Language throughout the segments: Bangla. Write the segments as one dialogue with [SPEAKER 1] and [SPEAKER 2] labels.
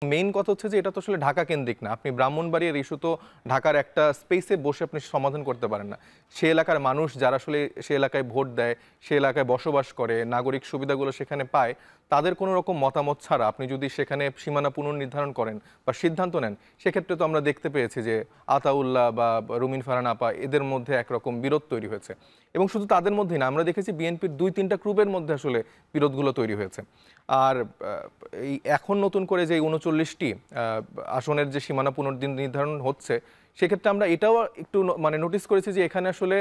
[SPEAKER 1] মেইন কথা হচ্ছে যে এটা তো আসলে ঢাকা কেন্দ্রিক না। আপনি ব্রাহ্মণবাড়িয়ার ইস্যু তো ঢাকার একটা স্পেসে বসে আপনি সমাধান করতে পারেন না। সে এলাকার মানুষ যারা আসলে সে এলাকায় ভোট দেয়, সে এলাকায় বসবাস করে, নাগরিক সুবিধাগুলো সেখানে পায়, তাদের কোনো রকম মতামত ছাড়া আপনি যদি সেখানে সীমানা পুনর্নির্ধারণ করেন বা সিদ্ধান্ত নেন, সেক্ষেত্রে তো আমরা দেখতে পেয়েছি যে আতাউল্লাহ বা রুমিন ফারহান আপা এদের মধ্যে একরকম বিরোধ তৈরি হয়েছে। এবং শুধু তাদের মধ্যেই না, আমরা দেখেছি বিএনপির ২-৩টা গ্রুপের মধ্যে আসলে বিরোধগুলো তৈরি হয়েছে। আর এই এখন নতুন করে যে ৩৯টি আসনের যে সীমানা পুনর্নির্ধারণ হচ্ছে, সেক্ষেত্রে আমরা এটাও একটু মানে নোটিস করেছি যে এখানে আসলে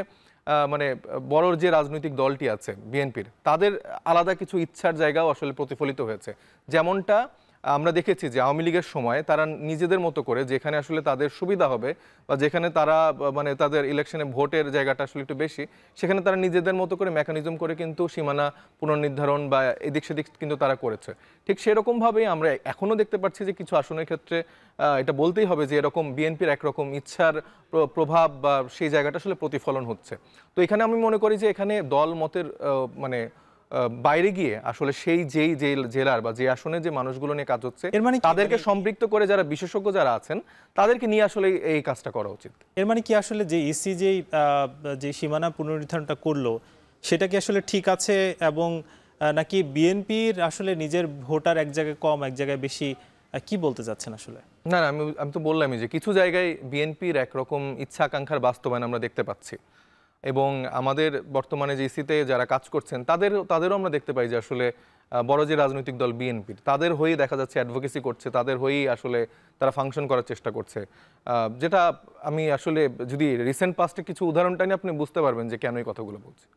[SPEAKER 1] মানে বড় যে রাজনৈতিক দলটি আছে বিএনপির, তাদের আলাদা কিছু ইচ্ছার জায়গাও আসলে প্রতিফলিত হয়েছে। যেমনটা আমরা দেখেছি যে আওয়ামী লীগের সময় তারা নিজেদের মতো করে যেখানে আসলে তাদের সুবিধা হবে বা যেখানে তারা মানে তাদের ইলেকশনে ভোটের জায়গাটা আসলে একটু বেশি, সেখানে তারা নিজেদের মতো করে মেকানিজম করে কিন্তু সীমানা পুনর্নির্ধারণ বা এদিক সেদিক কিন্তু তারা করেছে। ঠিক সেরকমভাবেই আমরা এখনও দেখতে পাচ্ছি যে কিছু আসনের ক্ষেত্রে এটা বলতেই হবে যে এরকম বিএনপির একরকম ইচ্ছার প্রভাব বা সেই জায়গাটা আসলে প্রতিফলন হচ্ছে। তো এখানে আমি মনে করি যে এখানে দল মতের মানে বাইরে গিয়ে আসলে সেই যেই জেলার বা যে আসনে যে মানুষগুলো নিয়ে কাজ হচ্ছে তাদেরকে সম্পৃক্ত করে যারা বিশেষজ্ঞ যারা আছেন তাদেরকে নিয়ে আসলে এই কাজটা করা উচিত।
[SPEAKER 2] এর মানে কি আসলে যে ইসি যে সীমানা পুনর্নির্ধারণটা করলো সেটা কি আসলে ঠিক আছে, এবং নাকি বিএনপির আসলে নিজের ভোটার এক জায়গায় কম এক জায়গায় বেশি, কি বলতে চাচ্ছেন আসলে?
[SPEAKER 1] না না, আমি তো বললামই যে কিছু জায়গায় বিএনপির একরকম ইচ্ছা আকাঙ্ক্ষার বাস্তবায়ন আমরা দেখতে পাচ্ছি, এবং আমাদের বর্তমানে যে ইসিতে যারা কাজ করছেন তাদেরও আমরা দেখতে পাই যে আসলে বড় যে রাজনৈতিক দল বিএনপির তাদের হয়েই দেখা যাচ্ছে অ্যাডভোকেসি করছে, তাদের হয়েই আসলে তারা ফাংশন করার চেষ্টা করছে, যেটা আমি আসলে যদি রিসেন্ট পাস্টে কিছু উদাহরণটা নিয়ে আপনি বুঝতে পারবেন যে কেন এই কথাগুলো বলছি।